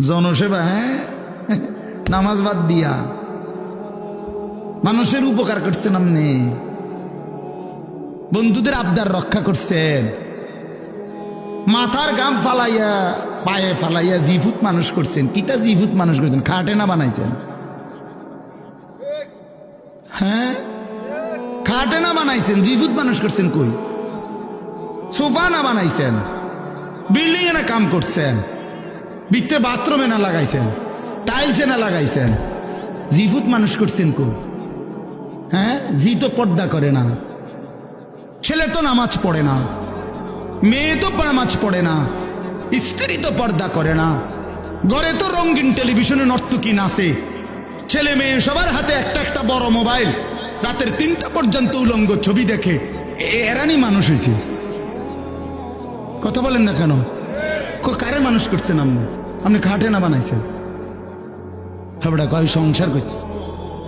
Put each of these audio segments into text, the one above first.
জনসেবা, হ্যাঁ, নামাজ বাদ দিয়া মানুষের উপকার করছেন আপনি, বন্ধুদের আবদার রক্ষা করছেন, মাথার গাম ফালাইয়া পায়ে ফালাইয়া জিফুত মানুষ করছেন। কিতা জিফুত মানুষ করছেন? খাটে না বানাইছেন? হ্যাঁ, খাটে না বানাইছেন, জিফুত মানুষ করছেন। কই সোফা না বানাইছেন, বিল্ডিং এ না কাম করছেন, ভিতরে বাথরুমে না লাগাইছেন, টাইলসে না লাগাইছেন, জিফুত মানুষ করছেন। কই? হ্যাঁ, জি তো পর্দা করে না, ছেলে তো নামাজ পড়ে না, মেয়ে তো নামাজ পড়ে না, স্ত্রী তো পর্দা করে না, ঘরে তো রঙিন টেলিভিশনে নর্তকী নাচে, ছেলে মেয়ে সবার হাতে একটা একটা বড় মোবাইল, রাতের 3টা পর্যন্ত উলঙ্গ ছবি দেখে। এরানি মানুষ হয়েছে। কথা বলেন না কেন? কারে মানুষ করছেন আপনি? আপনি খাটে না বানাইছেন? হাবড়া কয় সংসার করছে,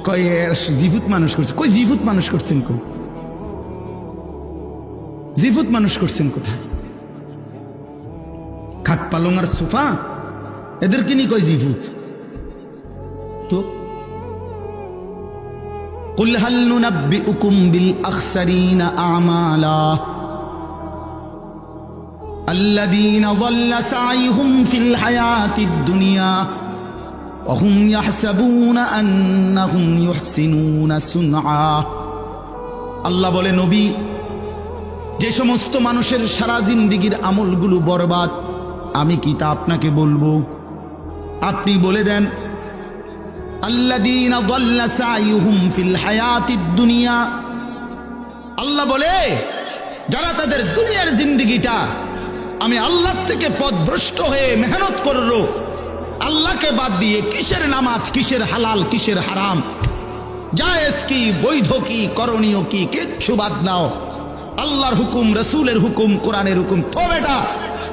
কয় জিফুত মানুষ করছে। কই জিফুত মানুষ করছেন? কই জিফুত মানুষ করছেন? কোথায়? খাট পালং আর সোফা এদেরকে নিয়ে কয় জিফুত। তো কুল হাল নুনাব্বিউকুম বিল আখসারিনা আমালা আল্লাযীনা যাল্লা সাইহুম ফিল হায়াতিদ দুনিয়া ওয়া হুম ইয়াহসাবুনা আন্নাহুম ইউহসিনুনা সুনআ। আল্লাহ বলে, নবী, যে সমস্ত মানুষের সারা জিন্দেগীর আমলগুলো বরবাদ, আমি কি তা আপনাকে বলবো? আপনি বলে দেন। আল্লাযীনা যাল্লা সাইহুম ফিল হায়াতিদ দুনিয়া, আল্লাহ বলে, যারা তাদের দুনিয়ার জিন্দেগিটা আমি আল্লাহ থেকে পথভ্রষ্ট হয়ে মেহনত করলো, আল্লাহকে বাদ দিয়ে কিসের নামাজ, কিসের হালাল, কিসের হারাম, জায়েজ কি, বৈধ কি, করণীয় কি, কিচ্ছু বাদ নাও, আল্লাহর হুকুম, রসুলের হুকুম, কোরআনের হুকুম, তো বেটা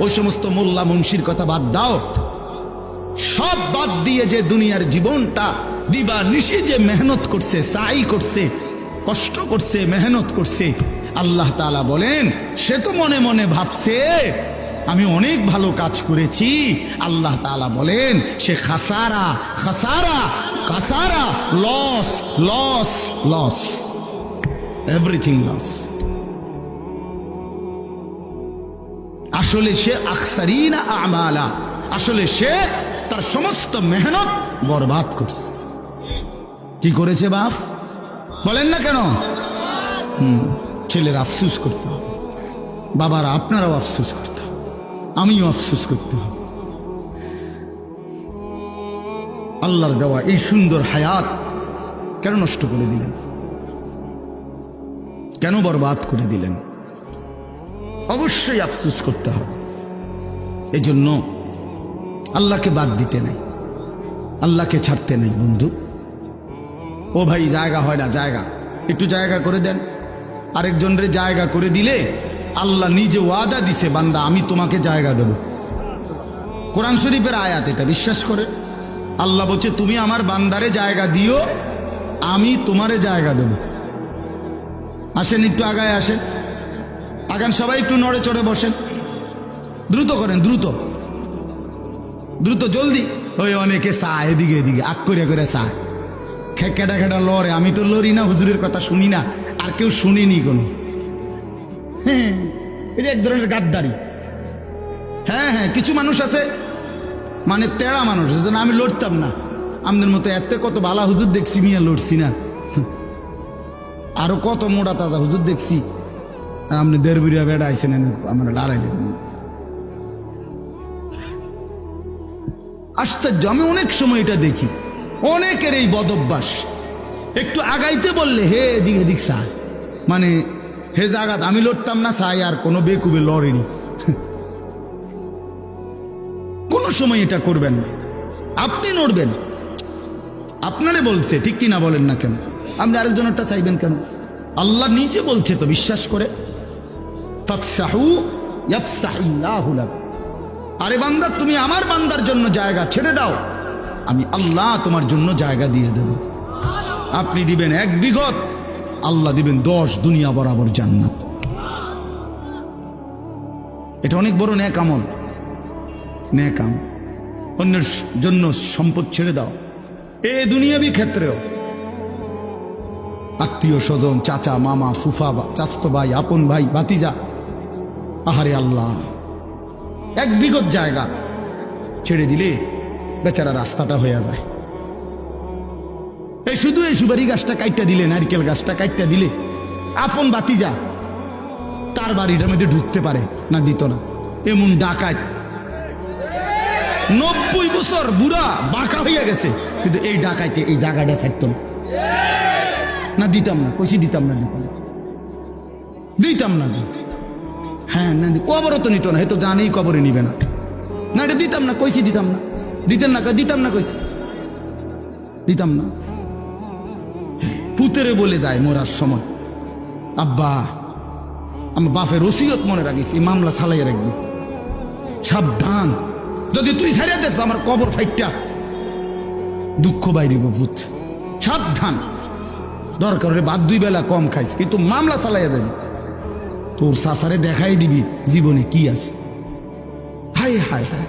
ওই সমস্ত মোল্লা মুন্সির কথা বাদ দাও। সব বাদ দিয়ে যে দুনিয়ার জীবনটা দিবা নিশি যে মেহনত করছে, সাই করছে, কষ্ট করছে, মেহনত করছে, আল্লাহ তাআলা বলেন, সে তো মনে মনে ভাবছে আমি অনেক ভালো কাজ করেছি। আল্লাহ তাআলা বলেন, সে খাসারা খাসারা খাসারা, loss loss loss, everything loss. আসলে সে আখসারিনা আমালা, আসলে সে তার সমস্ত মেহনত বরবাদ করছে। কি করেছে বাপ? বলেন না কেন? ছেলের আফসুস করতে হবে, বাবারা আপনারাও আফসুস করতে হবে, আমিও আফসুস করতে হবে। আল্লাহর দেওয়া এই সুন্দর হায়াত কেন নষ্ট করে দিলেন? কেন বরবাদ করে দিলেন? অবশ্যই আফসোস করতে হবে। এই জন্য আল্লাহকে বাদ দিতে নাই, আল্লাহকে ছাড়তে নাই। বন্ধু, ও ভাই, জায়গা হয় না, জায়গা একটু জায়গা করে দেন। আরেকজনের জায়গা করে দিলে আল্লাহ নিজে ওয়াদা দিছে, বান্দা আমি তোমাকে জায়গা দেব। কোরআন শরীফের আয়াত, এটা বিশ্বাস করে আল্লাহ বলছে, তুমি আমার বান্দারে জায়গা দিও, আমি তোমারে জায়গা দেব। আসেন, একটু আগায় আসেন, আগান সবাই, একটু নড়ে চড়ে বসেন, দ্রুত করেন, দ্রুত দ্রুত, জলদি। ওই অনেকে চায় এদিকে এদিকে, আগ করে করে চায়, খেকেটা খেটা লড়ে। আমি তো লড়ি না, হুজুরের কথা শুনি না, আর কেউ শুনিনি কোনো। হ্যাঁ, এটা এক ধরনের গাদ্দারি। হ্যাঁ হ্যাঁ, কিছু মানুষ আছে মানে তেড়া মানুষ আছে, না আমি লড়তাম না, আমাদের মতো এত কত বালা হুজুর দেখছি, মিয়া লড়ছি না। আরো কত মোটা তাজা হুজুর দেখছি, আর আপনি দেড় বুড়িয়া বেড়া আইসেন, আমরা লড়াই দেবেন। আশ্চর্য, আমি অনেক সময় এটা দেখি, অনেকের এই বদভ্যাস। একটু আগাইতে বললে হে এদিক এদিক চায়, মানে হে জাগাত আমি লড়তাম না চাই, আর কোনো বেকুবে লড়েনি। কোনো সময় এটা করবেন না, আপনি নড়বেন, আপনারে বলছে, ঠিক কিনা বলেন না কেন? আপনি আরেকজনেরটা চাইবেন কেন? আল্লাহ নিজে বলছে তো, বিশ্বাস করে, ফাফসাহু ইয়াফসাহিল্লাহু লাকুম। আরে বান্দা, তুমি আমার বান্দার জন্য জায়গা ছেড়ে দাও, আমি আল্লাহ তোমার জন্য জায়গা দিয়ে দেব। আপনি দিবেন 1 বিঘত, আল্লাহ দিবেন 10 দুনিয়া বরাবর জান্নাত। এটা অনেক বড় নেক আমল, নেক আমল। অন্যের জন্য সম্পদ ছেড়ে দাও। এ দুনিয়াবি ক্ষেত্রেও আত্মীয় স্বজন, চাচা, মামা, ফুফা, চাচতো ভাই, আপন ভাই, ভাতিজা, আহারে আল্লাহ, 1 বিঘত জায়গা ছেড়ে দিলে বেচারা রাস্তাটা হয়ে যায়। এই শুধু এই সুপারি গাছটা কাইটটা দিলে, নারকেল গাছটা কাইটটা দিলে আপন ভাতিজা তার বাড়িটার মধ্যে ঢুকতে পারে না, দিত না। এমন ডাকাত 90 বছর বুড়া বাঁকা হইয়া গেছে, কিন্তু এই ডাকাইতে এই জায়গাটা ছাড়ত না, দিতাম না, কইছি দিতাম না, দিতাম না। হ্যাঁ না, কবরও তো নিত না, হয়তো জানেই কবরে নিবে না, না এটা দিতাম না, কইছি দিতাম না, দিতেন না, দিতাম না, কইছি দিতাম না। পুতেরে বলে যায় মরার সময়, আব্বা আমার বাপের ওসিয়ত মনে রাখিস, এই মামলা চালাইয়া রাখবি, সাবধান, যদি তুই ছাড়িয়ে দিস আমার কবর ফাইটটা দুঃখ বাইরিব, ভূত, সাবধান। দরকার হলে বাদ 2 বেলা কম খাইস, কিন্তু মামলা চালাইয়া যাবি, তোর সাসারে দেখাই দিবি জীবনে কি আছে। হায় হায় হায়,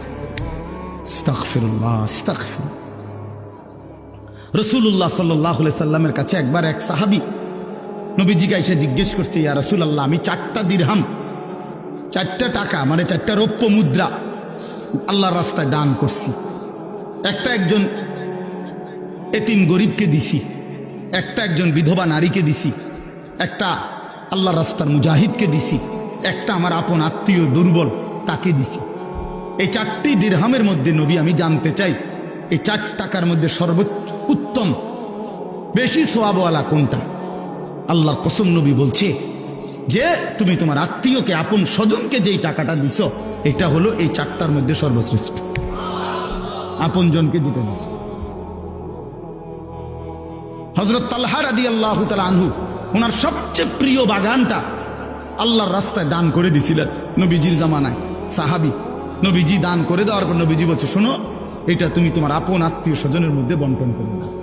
আস্তাগফিরুল্লাহ, আস্তাগফিরুল্লাহ। রাসূলুল্লাহ সাল্লাল্লাহু আলাইহি সাল্লামের কাছে একবার এক সাহাবী নবীজিকে এসে জিজ্ঞেস করছে, ইয়া রাসূলুল্লাহ, আমি 4টা দিরহাম, 4টা টাকা মানে 4টা রৌপ্য মুদ্রা আল্লাহর রাস্তায় দান করছি। একটা একজন এতিম গরিবকে দিছি, একটা একজন বিধবা নারীকে দিছি, একটা আল্লাহর রাস্তার মুজাহিদকে দিছি, একটা আমার আপন আত্মীয় দুর্বল তাকে দিছি। এই 4টি দিরহামের মধ্যে নবী আমি জানতে চাই, এই 4 টাকার মধ্যে সর্বোচ্চ উত্তম বেশি সওয়াবওয়ালা কোনটা? আল্লাহর কসম, নবী বলছে যে তুমি তোমার আত্মীয়কে, আপন স্বজনকে যেই টাকাটা দিছ, এটা হলো এই 4টার মধ্যে সর্বশ্রেষ্ঠ। আপন জনকে যেটা দিছ। হযরত তালহা রাদিয়াল্লাহু তাআলা আনহু ওনার সবচেয়ে প্রিয় বাগানটা আল্লাহর রাস্তায় দান করে দিছিলেন নবীজির জামানায়। সাহাবী, নবীজি দান করে দেওয়ার পর নবীজি বলছে, শোনো, এটা তুমি তোমার আপন আত্মীয় স্বজনের মধ্যে বন্টন করে দাও।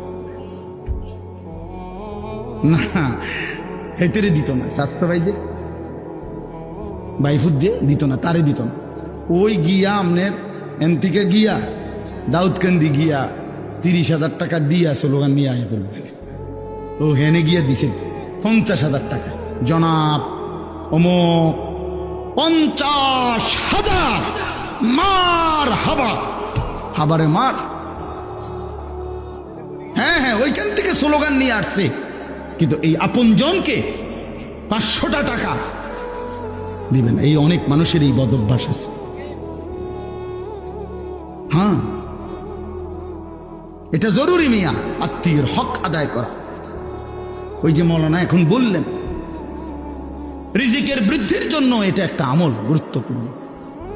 না, হেতেরে দিত না, স্বাস্থ্য ভাই যে বাইফুদ যে দিত না, তারে দিত না। ওই গিয়া আমনের এন থেকে গিয়া দাউদকান্দি গিয়া 30,000 টাকা দিয়া স্লোগান নিয়ে আয় ফেলবে। ও হেনে গিয়া দিছে 50,000 টাকা, জনাব অমুক 50,000 মার হাবা, হাবারে মার। হ্যাঁ হ্যাঁ, ওইখান থেকে স্লোগান নিয়ে আসছে, কিন্তু এই আপন জনকে 500টা টাকা দিবেন। এই অনেক মানুষের এই বদ অভ্যাস আছে। হ্যাঁ, এটা জরুরি মিয়া, আত্মীয়ের হক আদায় করা। ওই যে মৌলানা এখন বললেন, রিজিকের বৃদ্ধির জন্য এটা একটা আমল গুরুত্বপূর্ণ,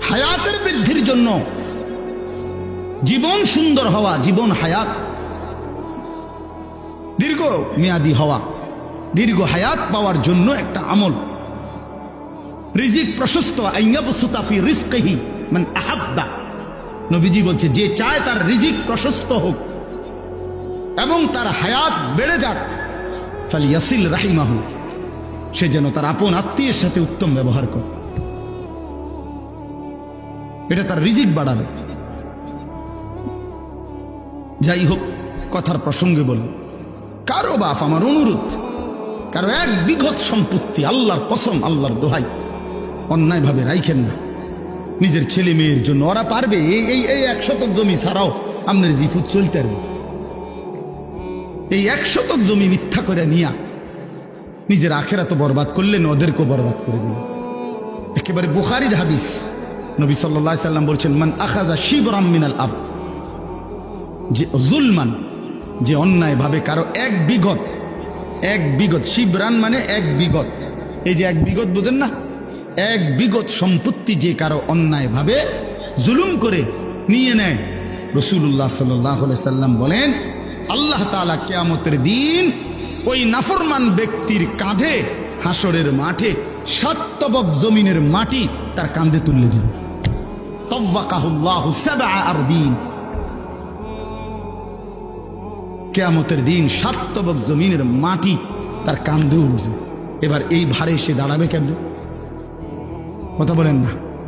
হায়াতের বৃদ্ধির জন্য, জীবন সুন্দর হওয়া, জীবন হায়াত দীর্ঘ মেয়াদি হওয়া, দীর্ঘ হায়াত পাওয়ার জন্য একটা আমল। রিজিক প্রশস্ত, আইয়াবসুতা ফি রিজকিহি মান আহাব্বা। নবীজি বলছে, যে চায় তার রিজিক প্রশস্ত হোক এবং তার হায়াত বেড়ে যাক, ফালিয়াসিল রাহিমাহু, সে যেন তার আপন আত্মীয়ের সাথে উত্তম ব্যবহার করে, এটা তার রিজিক বাড়াবে। যাই হোক, কথার প্রসঙ্গে বল, কারো বাপ, আমার অনুরোধ, কারো 1 বিঘত সম্পত্তি, আল্লাহর কসম, আল্লাহর দোহাই, অন্যায় ভাবে রাইখেন না নিজের ছেলে মেয়ের জন্য। ওরা পারবে, এই 1 শতক জমি ছাড়াও আপনার জিফুত চলতে পারবে। এই 1 শতক জমি মিথ্যা করে নিয়া নিজের আখেরাত বরবাদ করলেন, ওদেরকেও বরবাদ করে দিলেন। একেবারে বুখারীর হাদিস, নবী সাল্লাল্লাহু আলাইহি সাল্লাম বলছেন, মান আখাযা শিবরাম মিনাল আব, যে জুলমান, যে অন্যায় ভাবে কারো 1 বিঘত, শিবরান মানে 1 বিঘত, এই যে 1 বিঘত বুঝেন না, 1 বিঘত সম্পত্তি যে কারো অন্যায় ভাবে জুলুম করে নিয়ে নেয়, রাসূলুল্লাহ সাল্লাল্লাহু আলাইহি সাল্লাম বলেন, আল্লাহ তাআলা কিয়ামতের দিন ওই নাফরমান ব্যক্তির কাঁধে হাসরের মাঠে 7 তবক জমিনের মাটি তার কাঁধে তুলে দিবে। তাওয়াকাহুল্লাহু 7 আরদিন, কিয়ামতের দিন 7 তবক জমিনের মাটি তার কাঁধে উঠবে। এবার এই ভারে সে দাঁড়াবে কেমনে? কথা বলেন না।